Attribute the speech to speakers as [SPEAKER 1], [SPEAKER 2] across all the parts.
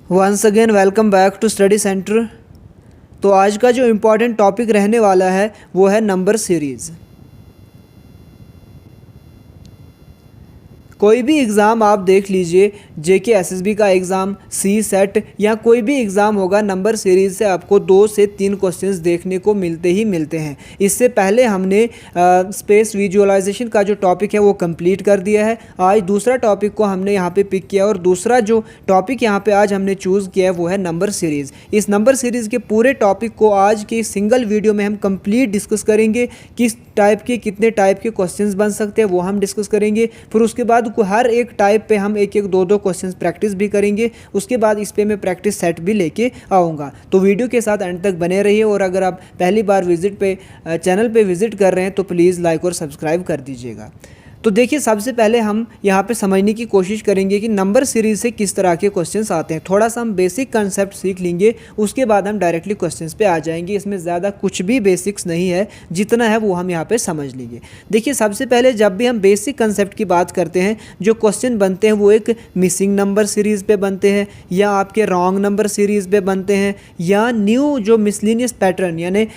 [SPEAKER 1] Once again welcome back to study centre. तो आज का जो इम्पोर्टेंट टॉपिक रहने वाला है वो है नंबर सीरीज़। कोई भी एग्ज़ाम आप देख लीजिए, जेके एसएसबी का एग्ज़ाम, सी सेट या कोई भी एग्ज़ाम होगा, नंबर सीरीज़ से आपको 2 से 3 क्वेश्चंस देखने को मिलते ही मिलते हैं। इससे पहले हमने स्पेस विजुअलाइजेशन का जो टॉपिक है वो कंप्लीट कर दिया है। आज दूसरा टॉपिक को हमने यहाँ पे पिक किया और दूसरा जो टॉपिक यहाँ पे आज हमने चूज़ किया है वो है नंबर सीरीज़। इस नंबर सीरीज़ के पूरे टॉपिक को आज के सिंगल वीडियो में हम कंप्लीट डिस्कस करेंगे। किस टाइप के कितने टाइप के क्वेश्चंस बन सकते हैं वो हम डिस्कस करेंगे। फिर उसके बाद हर एक टाइप पे हम एक एक दो क्वेश्चंस प्रैक्टिस भी करेंगे। उसके बाद इस पे मैं प्रैक्टिस सेट भी लेके आऊँगा। तो वीडियो के साथ एंड तक बने रहिए और अगर आप पहली बार चैनल पे विजिट कर रहे हैं तो प्लीज़ लाइक और सब्सक्राइब कर दीजिएगा। तो देखिए, सबसे पहले हम यहाँ पे समझने की कोशिश करेंगे कि नंबर सीरीज़ से किस तरह के क्वेश्चंस आते हैं। थोड़ा सा हम बेसिक कंसेप्ट सीख लेंगे, उसके बाद हम डायरेक्टली क्वेश्चंस पे आ जाएंगे। इसमें ज़्यादा कुछ भी बेसिक्स नहीं है, जितना है वो हम यहाँ पे समझ लेंगे। देखिए, सबसे पहले जब भी हम बेसिक कंसेप्ट की बात करते हैं, जो क्वेश्चन बनते हैं वो एक मिसिंग नंबर सीरीज़ पे बनते हैं, या आपके रॉन्ग नंबर सीरीज़ पे बनते हैं, या न्यू जो मिसलिनियस पैटर्न यानी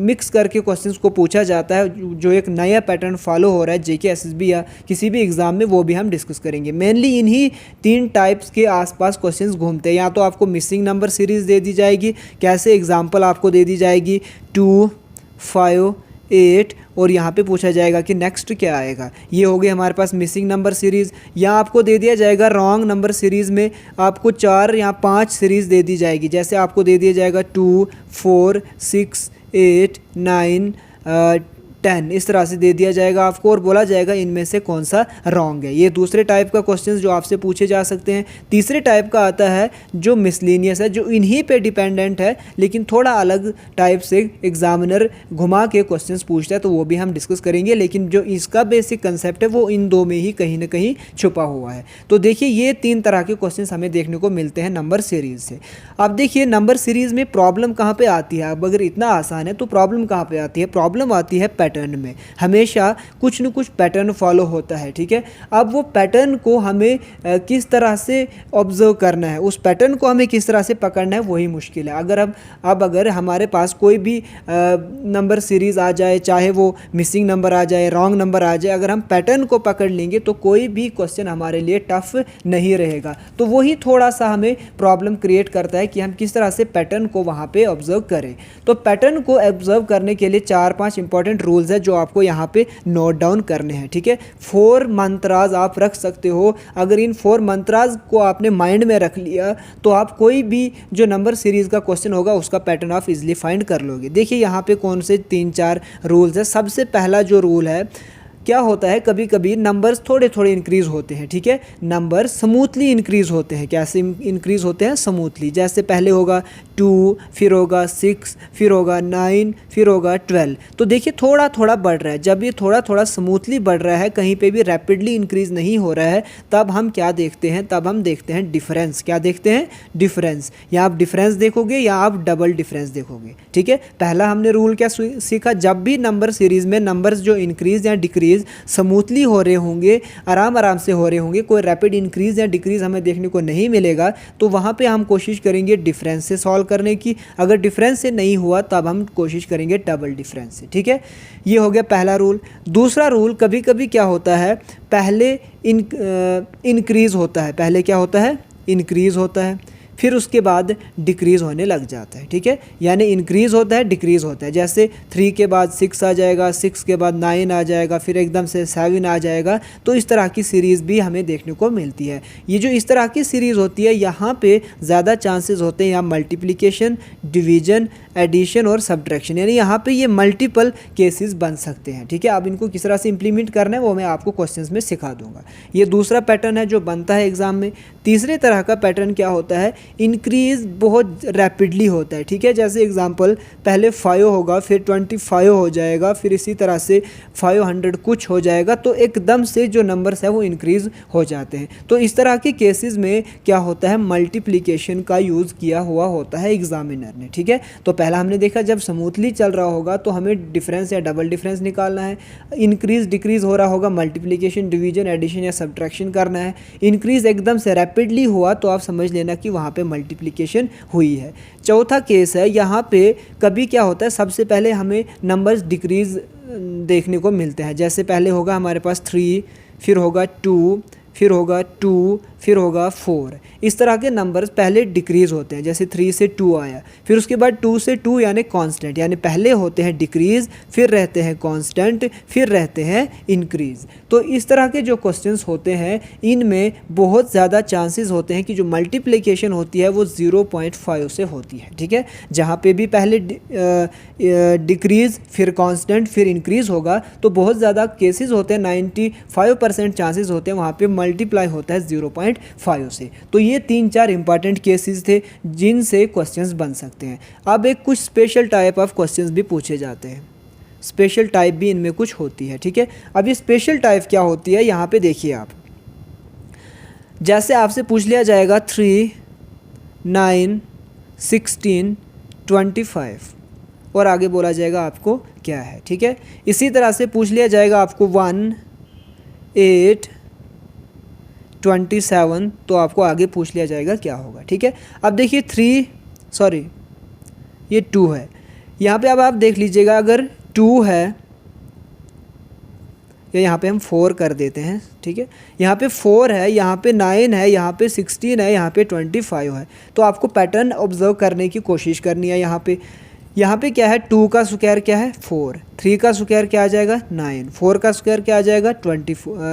[SPEAKER 1] मिक्स करके क्वेश्चंस को पूछा जाता है, जो एक नया पैटर्न फॉलो हो रहा है जेके एसएसबी या किसी भी एग्जाम में, वो भी हम डिस्कस करेंगे। मेनली इन्हीं 3 टाइप्स के आसपास क्वेश्चंस घूमते हैं। या तो आपको मिसिंग नंबर सीरीज़ दे दी जाएगी, कैसे एग्जांपल आपको दे दी जाएगी 2, 5, 8 और यहाँ पे पूछा जाएगा कि नेक्स्ट क्या आएगा। ये हो गई हमारे पास मिसिंग नंबर सीरीज़। या आपको दे दिया जाएगा रॉन्ग नंबर सीरीज़ में आपको 4 या 5 सीरीज़ दे दी जाएगी। जैसे आपको दे दिया जाएगा 2, 4, 6, 8, 9, 10, इस तरह से दे दिया जाएगा आपको और बोला जाएगा इनमें से कौन सा रॉन्ग है। ये दूसरे टाइप का क्वेश्चंस जो आपसे पूछे जा सकते हैं। तीसरे टाइप का आता है जो मिसलिनियस है, जो इन्हीं पे डिपेंडेंट है लेकिन थोड़ा अलग टाइप से एग्जामिनर घुमा के क्वेश्चंस पूछता है, तो वो भी हम डिस्कस करेंगे। लेकिन जो इसका बेसिक कंसेप्ट है वो इन दो में ही कहीं ना कहीं छुपा हुआ है। तो देखिए, ये 3 तरह के क्वेश्चंस हमें देखने को मिलते हैं नंबर सीरीज़ से। अब देखिए, नंबर सीरीज़ में प्रॉब्लम कहाँ पर आती है। अब अगर इतना आसान है तो प्रॉब्लम कहाँ पर आती है। प्रॉब्लम आती है पैटर्न में। हमेशा कुछ न कुछ पैटर्न फॉलो होता है, ठीक है। अब वो पैटर्न को हमें किस तरह से ऑब्जर्व करना है, उस पैटर्न को हमें किस तरह से पकड़ना है, वही मुश्किल है। अगर हमारे पास कोई भी नंबर सीरीज़ आ जाए, चाहे वो मिसिंग नंबर आ जाए, रॉन्ग नंबर आ जाए, अगर हम पैटर्न को पकड़ लेंगे तो कोई भी क्वेश्चन हमारे लिए टफ नहीं रहेगा। तो वही थोड़ा सा हमें प्रॉब्लम क्रिएट करता है कि हम किस तरह से पैटर्न को वहाँ पे ऑब्जर्व करें। तो पैटर्न को ऑब्जर्व करने के लिए 4-5 इंपॉर्टेंट रूल्स है जो आपको यहाँ पे नोट डाउन करने हैं, ठीक है। 4 मंत्राज आप रख सकते हो। अगर इन 4 मंत्राज को आपने माइंड में रख लिया तो आप कोई भी जो नंबर सीरीज़ का क्वेश्चन होगा उसका पैटर्न आप इजीली फाइंड कर लोगे। देखिए, यहाँ पे कौन से 3-4 रूल्स है। सबसे पहला जो रूल है, क्या होता है, कभी कभी नंबर्स थोड़े थोड़े इंक्रीज़ होते हैं, ठीक है। नंबर स्मूथली इंक्रीज़ होते हैं। कैसे इंक्रीज़ होते हैं? स्मूथली। जैसे पहले होगा 2, फिर होगा 6, फिर होगा 9, फिर होगा 12। तो देखिए, थोड़ा थोड़ा बढ़ रहा है। जब ये थोड़ा थोड़ा स्मूथली बढ़ रहा है, कहीं पे भी रैपिडली इंक्रीज़ नहीं हो रहा है, तब हम क्या देखते हैं? तब हम देखते हैं डिफरेंस। क्या देखते हैं? डिफरेंस। या आप डिफरेंस देखोगे या आप डबल डिफरेंस देखोगे, ठीक है। पहला हमने रूल क्या सीखा? जब भी नंबर सीरीज़ में नंबर्स जो इंक्रीज़ या डिक्रीज़ स्मूथली हो रहे होंगे, आराम आराम से हो रहे होंगे, कोई रैपिड इंक्रीज या डिक्रीज हमें देखने को नहीं मिलेगा, तो वहाँ पे हम कोशिश करेंगे डिफरेंस से सॉल्व करने की। अगर डिफरेंस से नहीं हुआ तब हम कोशिश करेंगे डबल डिफरेंस से, ठीक है। ये हो गया पहला रूल। दूसरा रूल, कभी कभी क्या होता है, पहले इंक्रीज होता है। पहले क्या होता है? इंक्रीज होता है, फिर उसके बाद डिक्रीज़ होने लग जाता है, ठीक है। यानी इंक्रीज़ होता है, डिक्रीज़ होता है। जैसे 3 के बाद 6 आ जाएगा, 6 के बाद 9 आ जाएगा, फिर एकदम से 7 आ जाएगा। तो इस तरह की सीरीज़ भी हमें देखने को मिलती है। ये जो इस तरह की सीरीज़ होती है, यहाँ पे ज़्यादा चांसेस होते हैं यहाँ मल्टीप्लिकेशन, डिवीजन, एडिशन और सब्ट्रैक्शन, यानी यहाँ पे ये मल्टीपल केसेस बन सकते हैं, ठीक है। अब इनको किस तरह से इंप्लीमेंट करना है वो मैं आपको क्वेश्चंस में सिखा दूंगा। ये दूसरा पैटर्न है जो बनता है एग्जाम में। तीसरे तरह का पैटर्न क्या होता है? इंक्रीज बहुत रैपिडली होता है, ठीक है। जैसे एग्जांपल, पहले 5 होगा, फिर 25 हो जाएगा, फिर इसी तरह से 500 कुछ हो जाएगा। तो एकदम से जो नंबर्स है वो इंक्रीज हो जाते हैं। तो इस तरह के केसेस में क्या होता है? मल्टीप्लिकेशन का यूज़ किया हुआ होता है एग्जामिनर ने, ठीक है। तो पहला हमने देखा, जब स्मूथली चल रहा होगा तो हमें डिफरेंस या डबल डिफरेंस निकालना है। इंक्रीज डिक्रीज हो रहा होगा, मल्टीप्लिकेशन, डिवीजन, एडिशन या सब्ट्रैक्शन करना है। इंक्रीज एकदम से रैपिडली हुआ तो आप समझ लेना कि वहाँ पे मल्टीप्लिकेशन हुई है। चौथा केस है, यहाँ पे कभी क्या होता है, सबसे पहले हमें नंबर्स डिक्रीज़ देखने को मिलते हैं। जैसे पहले होगा हमारे पास 3, फिर होगा 2, फिर होगा 2, फिर होगा 4। इस तरह के नंबर्स पहले डिक्रीज़ होते हैं। जैसे 3 से 2 आया, फिर उसके बाद 2 से 2 यानी कांस्टेंट, यानी पहले होते हैं डिक्रीज़, फिर रहते हैं कांस्टेंट, फिर रहते हैं इंक्रीज़। तो इस तरह के जो क्वेश्चंस होते हैं इनमें बहुत ज़्यादा चांसेस होते हैं कि जो मल्टीप्लिकेशन होती है वो 0.5 से होती है। ठीक है, जहाँ पे भी पहले डिक्रीज़ फिर कांस्टेंट फिर इंक्रीज़ होगा तो बहुत ज़्यादा केसेस होते हैं, 95% चांसेस होते हैं वहाँ पे मल्टीप्लाई होता है 0.5 से। तो ये 3-4 इंपॉर्टेंट केसेस थे जिनसे क्वेश्चंस बन सकते हैं। अब एक कुछ स्पेशल टाइप ऑफ क्वेश्चंस भी पूछे जाते हैं, स्पेशल टाइप भी इनमें कुछ होती है। ठीक है, अब ये स्पेशल टाइप क्या होती है, यहाँ पे देखिए आप, जैसे आपसे पूछ लिया जाएगा 3, 9, 16, 25 और आगे बोला जाएगा आपको क्या है। ठीक है, इसी तरह से पूछ लिया जाएगा आपको 1, 8, 27 तो आपको आगे पूछ लिया जाएगा क्या होगा। ठीक है, अब देखिए ये 2 है, यहाँ पे अब आप देख लीजिएगा, अगर 2 है या यहाँ पे हम 4 कर देते हैं। ठीक है, यहाँ पे 4 है, यहाँ पे 9 है, यहाँ पे 16 है, यहाँ पे 25 है। तो आपको पैटर्न ऑब्जर्व करने की कोशिश करनी है। यहाँ पे क्या है, 2 का स्क्वायर क्या है 4, 3 का स्क्वायर क्या आ जाएगा 9, 4 का स्क्वायर क्या आ जाएगा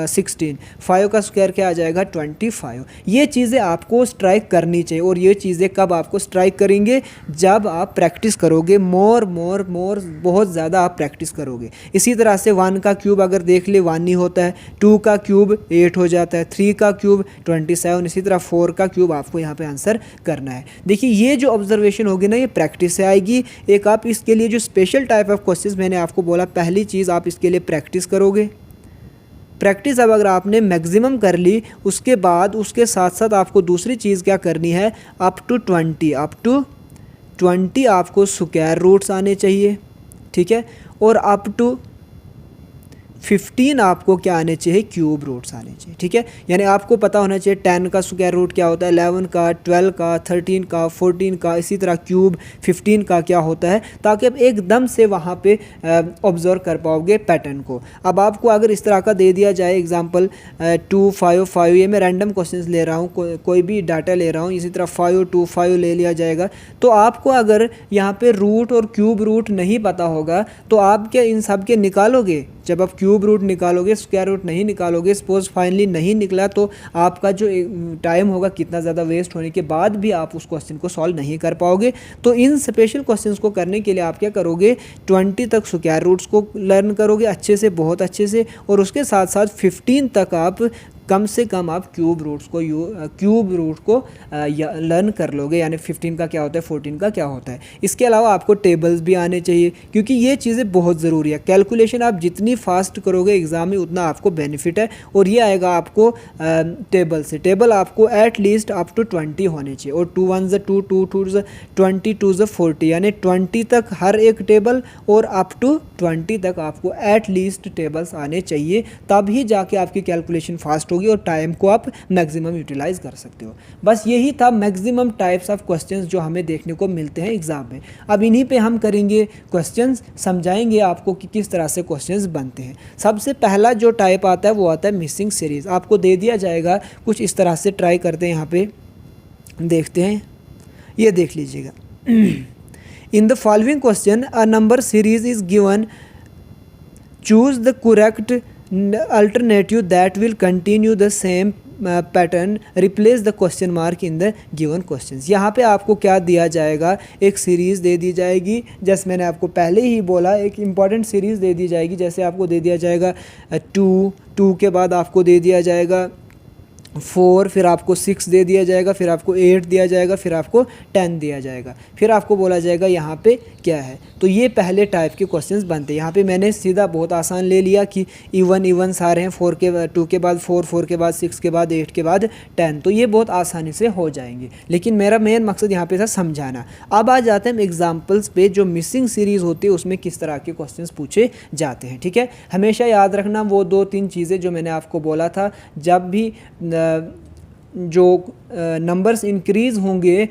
[SPEAKER 1] 16, 5 का स्क्वायर क्या आ जाएगा 25। ये चीज़ें आपको स्ट्राइक करनी चाहिए। और ये चीज़ें कब आपको स्ट्राइक करेंगे, जब आप प्रैक्टिस करोगे, मोर बहुत ज़्यादा आप प्रैक्टिस करोगे। इसी तरह से 1 का क्यूब अगर देख ले 1 ही होता है, 2 का क्यूब 8 हो जाता है, 3 का क्यूब 27, इसी तरह 4 का क्यूब आपको यहाँ पे आंसर करना है। देखिए ये जो ऑब्जर्वेशन होगी ना, ये प्रैक्टिस से आएगी। एक आप इसके लिए जो स्पेशल टाइप ऑफ क्वेश्चंस मैंने आपको बोला, पहली चीज़ आप इसके लिए प्रैक्टिस करोगे। प्रैक्टिस अब अगर आपने मैक्सिमम कर ली, उसके बाद उसके साथ साथ आपको दूसरी चीज़ क्या करनी है, अप टू 20 आपको स्क्वायर रूट्स आने चाहिए। ठीक है, और अप टू 15 आपको क्या आने चाहिए, क्यूब रूट्स आने चाहिए। ठीक है, यानी आपको पता होना चाहिए 10 का स्क्वायर रूट क्या होता है, 11 का, 12 का, 13 का, 14 का, इसी तरह क्यूब 15 का क्या होता है, ताकि आप एकदम से वहाँ पे ऑब्जर्व कर पाओगे पैटर्न को। अब आपको अगर इस तरह का दे दिया जाए एग्जांपल 2, 5, 5, ये मैं रैंडम क्वेश्चंस ले रहा हूँ, कोई भी डाटा ले रहा हूँ, इसी तरह 5, 2, 5 ले लिया जाएगा। तो आपको अगर यहाँ पे रूट और क्यूब रूट नहीं पता होगा तो आप क्या इन सब के निकालोगे? जब आप क्यूब रूट निकालोगे, स्क्वायर रूट नहीं निकालोगे, सपोज फाइनली नहीं निकला, तो आपका जो टाइम होगा कितना ज़्यादा वेस्ट होने के बाद भी आप उस क्वेश्चन को सॉल्व नहीं कर पाओगे। तो इन स्पेशल क्वेश्चंस को करने के लिए आप क्या करोगे, 20 तक स्क्वायर रूट्स को लर्न करोगे अच्छे से, बहुत अच्छे से, और उसके साथ साथ 15 तक आप कम से कम आप क्यूब रूट को लर्न कर लोगे। यानी 15 का क्या होता है, 14 का क्या होता है। इसके अलावा आपको टेबल्स भी आने चाहिए, क्योंकि ये चीज़ें बहुत ज़रूरी है। कैलकुलेशन आप जितनी फास्ट करोगे एग्ज़ाम में उतना आपको बेनिफिट है। और ये आएगा आपको टेबल से, टेबल आपको एट लीस्ट अप टू 20 होने चाहिए। और 2 1 2 2 2 20 2 40, यानी 20 तक हर एक टेबल, और अप टू 20 तक आपको एट लीस्ट टेबल्स आने चाहिए, तभी जाके आपकी कैलकुलेशन फास्ट होगी और टाइम को आप मैक्सिमम यूटिलाइज कर सकते हो। बस यही था मैक्सिमम टाइप्स ऑफ क्वेश्चंस जो हमें देखने को मिलते हैं एग्जाम में। अब इन्हीं पे हम करेंगे क्वेश्चंस, समझाएंगे आपको कि किस तरह से क्वेश्चंस बनते हैं। सबसे पहला जो टाइप आता है वो आता है मिसिंग सीरीज। आपको दे दिया जाएगा कुछ इस तरह से, ट्राई करते हैं, यहाँ पे देखते हैं, ये देख लीजिएगा। In the following question a number series is given, choose the correct alternative that will continue the same pattern, replace the question mark in the given questions. यहाँ पे आपको क्या दिया जाएगा, एक सीरीज़ दे दी जाएगी। जैसे मैंने आपको पहले ही बोला, एक इम्पॉर्टेंट सीरीज़ दे दी जाएगी। जैसे आपको दे दिया जाएगा 2 के बाद आपको दे दिया जाएगा 4, फिर आपको 6 दे दिया जाएगा, फिर आपको 8 दिया जाएगा, फिर आपको 10 दिया जाएगा, फिर आपको बोला जाएगा यहाँ पे क्या है। तो ये पहले टाइप के क्वेश्चंस बनते हैं। यहाँ पे मैंने सीधा बहुत आसान ले लिया कि इवन सारे हैं, 2 के बाद 4 के बाद 6 के बाद 8 के बाद 10, तो ये बहुत आसानी से हो जाएंगे। लेकिन मेरा मेन मकसद यहाँ पे था समझाना। अब आ जाते हैं एग्जाम्पल्स पे, जो मिसिंग सीरीज़ होती है उसमें किस तरह के क्वेश्चंस पूछे जाते हैं। ठीक है, हमेशा याद रखना वो 2-3 चीज़ें जो मैंने आपको बोला था। जब भी जो नंबर्स इंक्रीज़ होंगे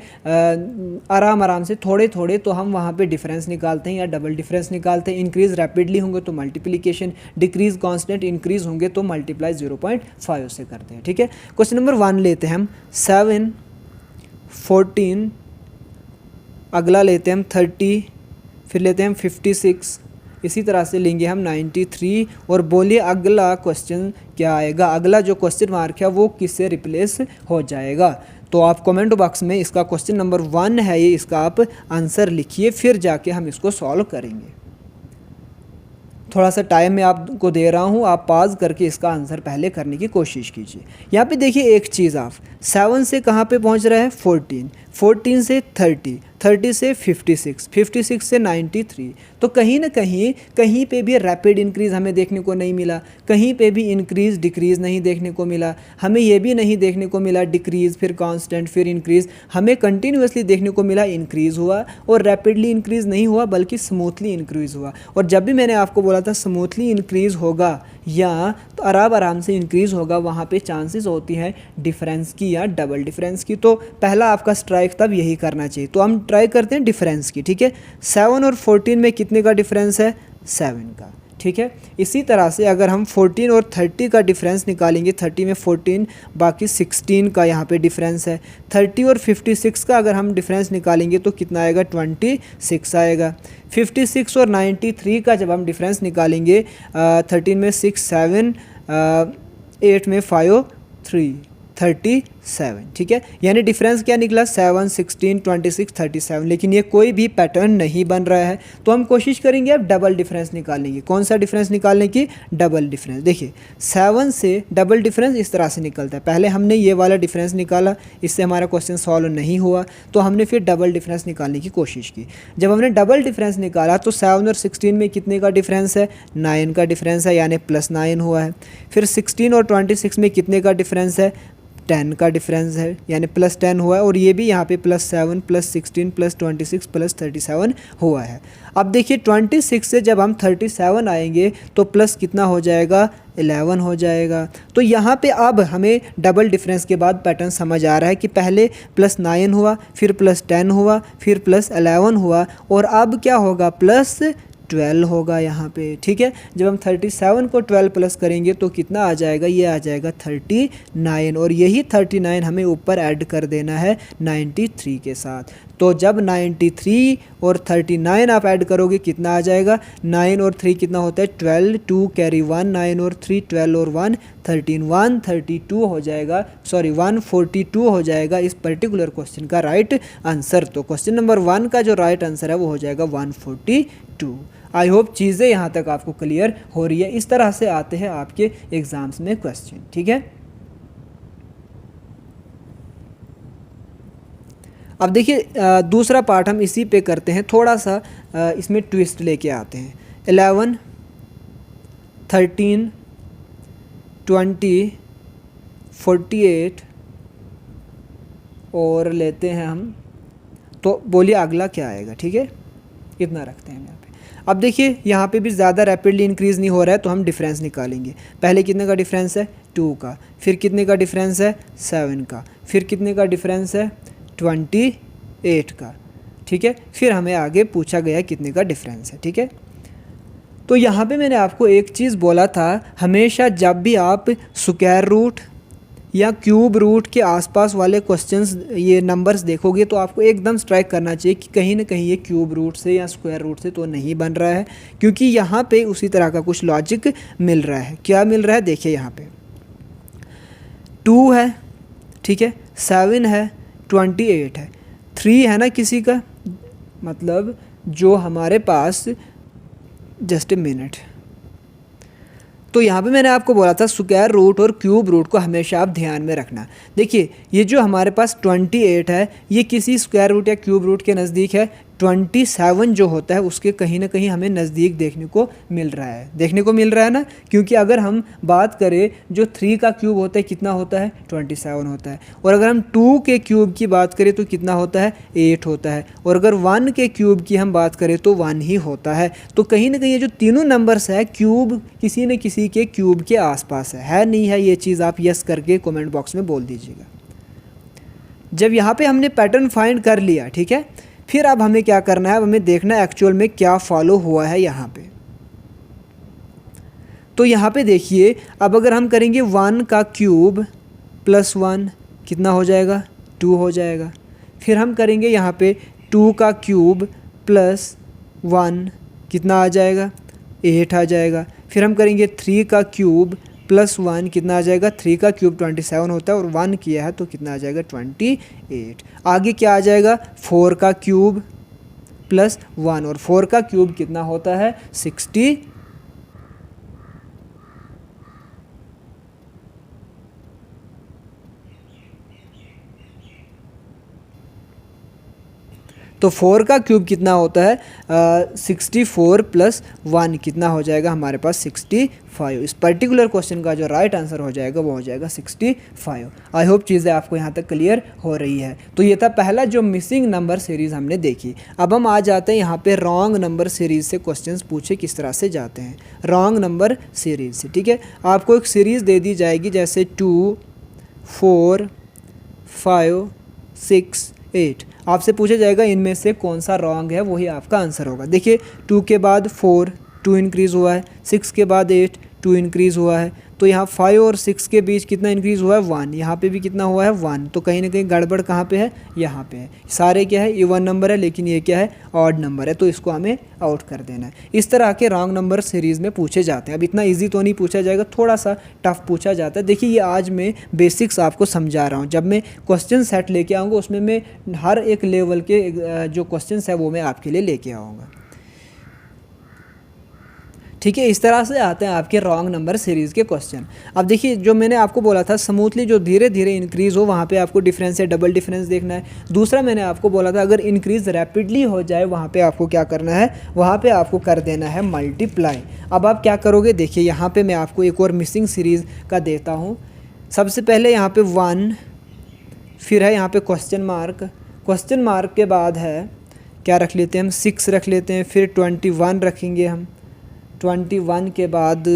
[SPEAKER 1] आराम से थोड़े थोड़े, तो हम वहाँ पे डिफरेंस निकालते हैं या डबल डिफरेंस निकालते हैं। इंक्रीज़ रैपिडली होंगे तो मल्टीप्लिकेशन, डिक्रीज़ कांस्टेंट, इंक्रीज़ होंगे तो मल्टीप्लाई 0.5 से करते हैं। ठीक है, क्वेश्चन नंबर 1 लेते हैं हम 7, 14, अगला लेते हैं हम 30, फिर लेते हैं हम 56, इसी तरह से लेंगे हम 93। और बोलिए अगला क्वेश्चन क्या आएगा, अगला जो क्वेश्चन मार्क है वो किससे रिप्लेस हो जाएगा। तो आप कमेंट बॉक्स में इसका क्वेश्चन नंबर 1 है ये, इसका आप आंसर लिखिए, फिर जाके हम इसको सॉल्व करेंगे। थोड़ा सा टाइम मैं आपको दे रहा हूँ, आप पॉज करके इसका आंसर पहले करने की कोशिश कीजिए। यहाँ पे देखिए एक चीज़, आप 7 से कहाँ पे पहुँच रहा है 14, 14 से 30, 30 से 56, 56 से 93। तो कहीं ना कहीं पे भी रैपिड इंक्रीज़ हमें देखने को नहीं मिला, कहीं पे भी इंक्रीज़ डिक्रीज़ नहीं देखने को मिला, हमें ये भी नहीं देखने को मिला डिक्रीज़ फिर कांस्टेंट फिर इंक्रीज़, हमें कंटिन्यूसली देखने को मिला इंक्रीज़ हुआ, और रैपिडली इंक्रीज़ नहीं हुआ बल्कि स्मूथली इंक्रीज़ हुआ। और जब भी मैंने आपको बोला था स्मूथली इंक्रीज़ होगा या तो आराम से इंक्रीज़ होगा, वहाँ पे चांसेस होती है डिफरेंस की या डबल डिफरेंस की। तो पहला आपका स्ट्राइक तब यही करना चाहिए। तो हम ट्राई करते हैं डिफरेंस की। ठीक है, 7 और 14 में कितने का डिफरेंस है 7 का। ठीक है, इसी तरह से अगर हम 14 और 30 का डिफरेंस निकालेंगे, 30 में 14 बाकी 16 का यहाँ पे डिफरेंस है। 30 और 56 का अगर हम डिफरेंस निकालेंगे तो कितना आएगा 26 आएगा। 56 और 93 का जब हम डिफरेंस निकालेंगे 13 में 6 7, 8 में 5 3, 37। ठीक है, यानी डिफरेंस क्या निकला 7, 16, 26, 37। लेकिन ये कोई भी पैटर्न नहीं बन रहा है, तो हम कोशिश करेंगे अब डबल डिफरेंस निकालने की। कौन सा डिफरेंस निकालने की, डबल डिफरेंस। देखिए 7 से डबल डिफरेंस इस तरह से निकलता है, पहले हमने ये वाला डिफरेंस निकाला, इससे हमारा क्वेश्चन सॉल्व नहीं हुआ, तो हमने फिर डबल डिफरेंस निकालने की कोशिश की। जब हमने डबल डिफरेंस निकाला तो 7 और 16 में कितने का डिफरेंस है 9 का डिफरेंस है, यानी +9 हुआ है। फिर 16 और 26 में कितने का डिफरेंस है 10 का डिफरेंस है, यानी +10 हुआ है। और ये भी यहाँ पे +7, +16, +26, +37 हुआ है। अब देखिए 26 से जब हम 37 आएंगे तो प्लस कितना हो जाएगा 11 हो जाएगा। तो यहाँ पे अब हमें डबल डिफरेंस के बाद पैटर्न समझ आ रहा है कि पहले +9 हुआ, फिर +10 हुआ, फिर +11 हुआ, और अब क्या होगा +12 होगा यहाँ पे। ठीक है, जब हम 37 को 12 प्लस करेंगे तो कितना आ जाएगा, ये आ जाएगा 39, और यही 39 हमें ऊपर ऐड कर देना है 93 के साथ। तो जब 93 और 39 आप ऐड करोगे कितना आ जाएगा, 9 और 3 कितना होता है 12, 2 कैरी 1, 9 और 3 12 और 1 13, 132 हो जाएगा, सॉरी 142 हो जाएगा इस पर्टिकुलर क्वेश्चन का राइट आंसर। तो क्वेश्चन नंबर 1 का जो राइट आंसर है वो हो जाएगा 142। आई होप चीज़ें यहाँ तक आपको क्लियर हो रही है। इस तरह से आते हैं आपके एग्जाम्स में क्वेश्चन। ठीक है, अब देखिए दूसरा पार्ट हम इसी पे करते हैं, थोड़ा सा इसमें ट्विस्ट लेके आते हैं। 11, 13, 20, 48 और लेते हैं हम, तो बोलिए अगला क्या आएगा। ठीक है, इतना रखते हैं यहाँ पे। अब देखिए यहाँ पे भी ज़्यादा रैपिडली इंक्रीज़ नहीं हो रहा है, तो हम डिफरेंस निकालेंगे। पहले कितने का डिफरेंस है 2 का, फिर कितने का डिफरेंस है 7 का, फिर कितने का डिफरेंस है 28 का। ठीक है, फिर हमें आगे पूछा गया कितने का डिफरेंस है। ठीक है, तो यहाँ पे मैंने आपको एक चीज़ बोला था, हमेशा जब भी आप स्क्वायर रूट या क्यूब रूट के आसपास वाले क्वेश्चंस ये नंबर्स देखोगे तो आपको एकदम स्ट्राइक करना चाहिए कि कहीं ना कहीं ये क्यूब रूट से या स्क्वायर रूट से तो नहीं बन रहा है, क्योंकि यहाँ पे उसी तरह का कुछ लॉजिक मिल रहा है। क्या मिल रहा है, देखिए यहाँ पे 2 है, ठीक है, 7 है, 28 है, 3 है ना किसी का, मतलब जो हमारे पास, जस्ट ए मिनट। तो यहाँ पे मैंने आपको बोला था स्क्वायर रूट और क्यूब रूट को हमेशा आप ध्यान में रखना। देखिए ये जो हमारे पास 28 है ये किसी स्क्वायर रूट या क्यूब रूट के नज़दीक है, 27 जो होता है उसके कहीं ना कहीं हमें नज़दीक देखने को मिल रहा है ना, क्योंकि अगर हम बात करें जो 3 का क्यूब होता है कितना होता है 27 होता है, और अगर हम 2 के क्यूब की बात करें तो कितना होता है 8 होता है, और अगर 1 के क्यूब की हम बात करें तो 1 ही होता है। तो कहीं ना कहीं ये जो तीनों नंबर्स है क्यूब किसी न किसी के क्यूब के आसपास है नहीं है, ये चीज़ आप यस करके कमेंट बॉक्स में बोल दीजिएगा। जब यहाँ पे हमने पैटर्न फाइंड कर लिया, ठीक है, फिर अब हमें क्या करना है, अब हमें देखना है एक्चुअल में क्या फॉलो हुआ है यहाँ पे। तो यहाँ पे देखिए, अब अगर हम करेंगे 1 का क्यूब प्लस 1 कितना हो जाएगा, 2 हो जाएगा। फिर हम करेंगे यहाँ पे 2 का क्यूब प्लस 1 कितना आ जाएगा, 8 आ जाएगा। फिर हम करेंगे 3 का क्यूब प्लस 1 कितना आ जाएगा, 3 का क्यूब 27 होता है और 1 किया है तो कितना आ जाएगा, 28। आगे क्या आ जाएगा, 4 का क्यूब प्लस 1 और 4 का क्यूब कितना होता है, 60। तो 4 का क्यूब कितना होता है, 64 प्लस 1 कितना हो जाएगा हमारे पास, 65। इस पर्टिकुलर क्वेश्चन का जो राइट आंसर हो जाएगा वो हो जाएगा 65। आई होप चीज़ें आपको यहाँ तक क्लियर हो रही है। तो ये था पहला जो मिसिंग नंबर सीरीज़ हमने देखी। अब हम आ जाते हैं यहाँ पे रॉन्ग नंबर सीरीज़ से क्वेश्चंस पूछे किस तरह से जाते हैं, रॉन्ग नंबर सीरीज़ से। ठीक है, आपको एक सीरीज़ दे दी जाएगी जैसे 2, 4, 5, 6, 8। आपसे पूछा जाएगा इनमें से कौन सा रॉन्ग है, वही आपका आंसर होगा। देखिए 2 के बाद 4 2 इंक्रीज़ हुआ है, 6 के बाद 8 2 इंक्रीज़ हुआ है, तो यहाँ 5 और 6 के बीच कितना इंक्रीज़ हुआ है, 1। यहाँ पे भी कितना हुआ है, 1। तो कहीं ना कहीं गड़बड़ कहाँ पे है, यहाँ पे है। सारे क्या है, इवन नंबर है, लेकिन ये क्या है, ऑड नंबर है, तो इसको हमें आउट कर देना है। इस तरह के रॉन्ग नंबर सीरीज़ में पूछे जाते हैं। अब इतना ईजी तो नहीं पूछा जाएगा, थोड़ा सा टफ पूछा जाता है। देखिए ये आज मैं बेसिक्स आपको समझा रहा हूँ, जब मैं क्वेश्चन सेट लेके आऊँगा उसमें मैं हर एक लेवल के जो क्वेश्चन है वो मैं आपके लिए लेके आऊँगा। ठीक है, इस तरह से आते हैं आपके रॉन्ग नंबर सीरीज़ के क्वेश्चन। अब देखिए जो मैंने आपको बोला था स्मूथली जो धीरे धीरे इंक्रीज़ हो वहाँ पे आपको डिफरेंस है, डबल डिफरेंस देखना है। दूसरा मैंने आपको बोला था अगर इंक्रीज़ रैपिडली हो जाए वहाँ पे आपको क्या करना है, वहाँ पे आपको कर देना है मल्टीप्लाई। अब आप क्या करोगे, देखिए यहाँ पर मैं आपको एक और मिसिंग सीरीज़ का देता हूँ। सबसे पहले यहाँ पर 1, फिर है यहाँ पर क्वेश्चन मार्क के बाद है क्या रख लेते हैं हम, 6 रख लेते हैं, फिर 21 रखेंगे हम, 21 के बाद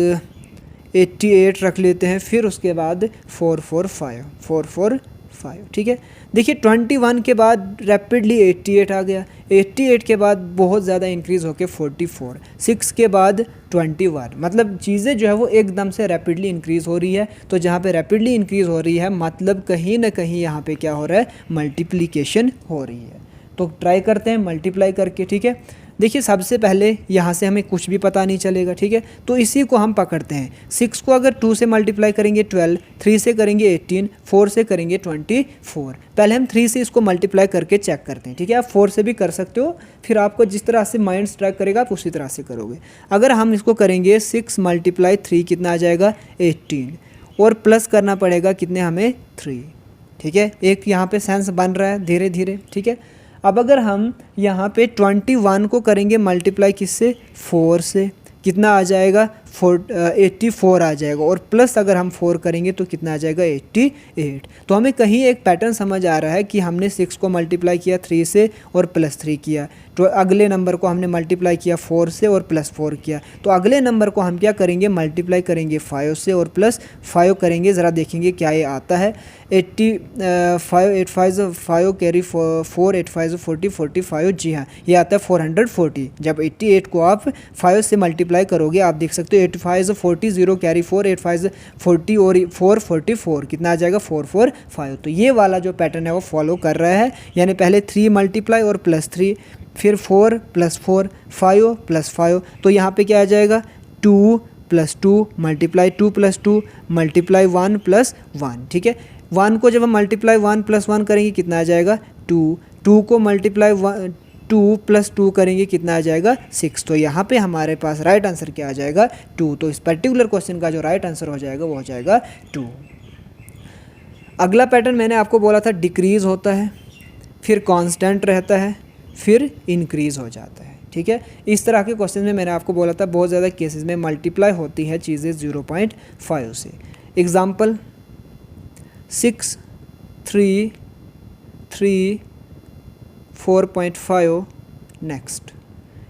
[SPEAKER 1] 88 रख लेते हैं, फिर उसके बाद 445। ठीक है, देखिए 21 के बाद रैपिडली 88 आ गया, 88 के बाद बहुत ज़्यादा इंक्रीज़ होके 44, 6 के बाद 21। मतलब चीज़ें जो है वो एकदम से रैपिडली इंक्रीज़ हो रही है। तो जहाँ पे रैपिडली इंक्रीज़ हो रही है मतलब कहीं ना कहीं यहाँ पे क्या हो रहा है, मल्टीप्लिकेशन हो रही है। तो ट्राई करते हैं मल्टीप्लाई करके। ठीक है, देखिए सबसे पहले यहाँ से हमें कुछ भी पता नहीं चलेगा। ठीक है, तो इसी को हम पकड़ते हैं। 6 को अगर 2 से मल्टीप्लाई करेंगे 12, 3 से करेंगे 18, 4 से करेंगे 24। पहले हम 3 से इसको मल्टीप्लाई करके चेक करते हैं। ठीक है, आप 4 से भी कर सकते हो, फिर आपको जिस तरह से माइंड स्ट्राइक करेगा आप उसी तरह से करोगे। अगर हम इसको करेंगे 6 × 3 कितना आ जाएगा, 18, और प्लस करना पड़ेगा कितने हमें, 3। ठीक है, एक यहाँ पे सेंस बन रहा है धीरे धीरे। ठीक है, अब अगर हम यहाँ पे 21 को करेंगे मल्टीप्लाई किससे, 4 से, कितना आ जाएगा, 84 आ जाएगा, और प्लस अगर हम 4 करेंगे तो कितना आ जाएगा, 88। तो हमें कहीं एक पैटर्न समझ आ रहा है कि हमने 6 को मल्टीप्लाई किया 3 से और प्लस 3 किया, तो अगले नंबर को हमने मल्टीप्लाई किया 4 से और प्लस 4 किया, तो अगले नंबर को हम क्या करेंगे, मल्टीप्लाई करेंगे 5 से और प्लस 5 करेंगे। ज़रा देखेंगे क्या ये आता है, 85, 8 5 कैरी 4, 8 5 40, 45। जी हाँ, ये आता है 440। जब 88 को आप 5 से मल्टीप्लाई करोगे आप देख सकते हो 8 5 40, 0 कैरी 4, 8 5 40 और 4 44, कितना आ जाएगा, 445। तो ये वाला जो पैटर्न है वो फॉलो कर रहा है, यानी पहले 3 मल्टीप्लाई और प्लस 3, फिर 4 + 4, 5 + 5। तो यहाँ पे क्या आ जाएगा, 2 + 2 मल्टीप्लाई 2 + 2 मल्टीप्लाई 1 + 1। ठीक है, 1 को जब हम मल्टीप्लाई 1 + 1 करेंगे कितना आ जाएगा, 2। 2 को मल्टीप्लाई 2 + 2 करेंगे कितना आ जाएगा, 6। तो यहाँ पे हमारे पास राइट आंसर क्या आ जाएगा, 2। तो इस पर्टिकुलर क्वेश्चन का जो राइट आंसर हो जाएगा वो हो जाएगा 2। अगला पैटर्न मैंने आपको बोला था डिक्रीज़ होता है, फिर कांस्टेंट रहता है, फिर इंक्रीज़ हो जाता है। ठीक है, इस तरह के क्वेश्चन में मैंने आपको बोला था बहुत ज़्यादा केसेस में मल्टीप्लाई होती है चीज़ें 0.5 से। Example 6 3 3 4.5 next.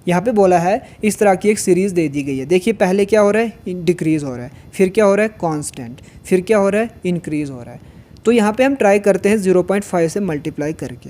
[SPEAKER 1] यहाँ पे बोला है इस तरह की एक सीरीज़ दे दी गई है। देखिए पहले क्या हो रहा है, डिक्रीज़ हो रहा है, फिर क्या हो रहा है, कांस्टेंट, फिर क्या हो रहा है, इंक्रीज़ हो रहा है। तो यहाँ पे हम ट्राई करते हैं 0.5 से मल्टीप्लाई करके।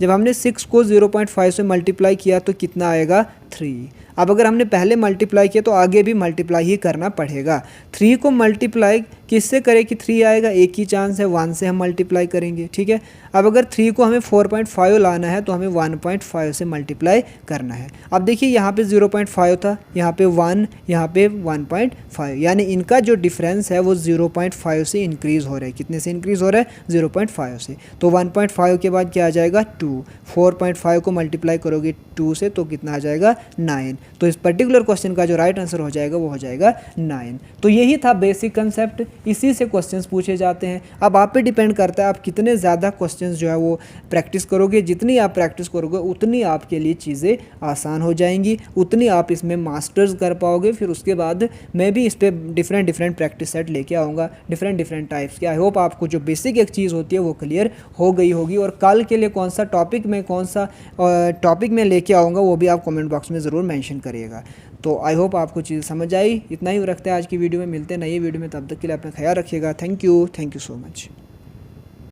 [SPEAKER 1] जब हमने 6 को 0.5 से मल्टीप्लाई किया तो कितना आएगा 3। अब अगर हमने पहले मल्टीप्लाई किया तो आगे भी मल्टीप्लाई ही करना पड़ेगा। 3 को मल्टीप्लाई किससे करें कि 3 आएगा, एक ही चांस है, 1 से हम मल्टीप्लाई करेंगे, ठीक है। अब अगर 3 को हमें 4.5 लाना है तो हमें 1.5 से मल्टीप्लाई करना है। अब देखिए यहाँ पे 0.5 था, यहाँ पे 1, यहाँ पे 1.5, यानी इनका जो डिफरेंस है वो 0.5 से इंक्रीज़ हो रहा है। कितने से इंक्रीज़ हो रहा है, 0.5 से। तो 1.5 के बाद क्या आ जाएगा 2, 4.5 को मल्टीप्लाई करोगे 2 से तो कितना आ जाएगा 9। तो इस पर्टिकुलर क्वेश्चन का जो राइट आंसर हो जाएगा वो हो जाएगा 9। तो यही था बेसिक कंसेप्ट, इसी से क्वेश्चंस पूछे जाते हैं। अब आप पे डिपेंड करता है आप कितने ज़्यादा क्वेश्चंस जो है वो प्रैक्टिस करोगे। जितनी आप प्रैक्टिस करोगे उतनी आपके लिए चीज़ें आसान हो जाएंगी, उतनी आप इसमें मास्टर्स कर पाओगे। फिर उसके बाद मैं भी इस पर डिफरेंट प्रैक्टिस सेट लेके आऊँगा, डिफरेंट टाइप्स के। आई होप आपको जो बेसिक एक चीज़ होती है वो क्लियर हो गई होगी। और कल के लिए कौन सा टॉपिक मैं लेके आऊँगा वो भी आप कमेंट बॉक्स में ज़रूर मेंशन करिएगा। तो आई होप आपको चीज़ समझ आई। इतना ही रखते हैं आज की वीडियो में, मिलते हैं नई वीडियो में, तब तक के लिए अपना ख्याल रखिएगा। Thank you so much.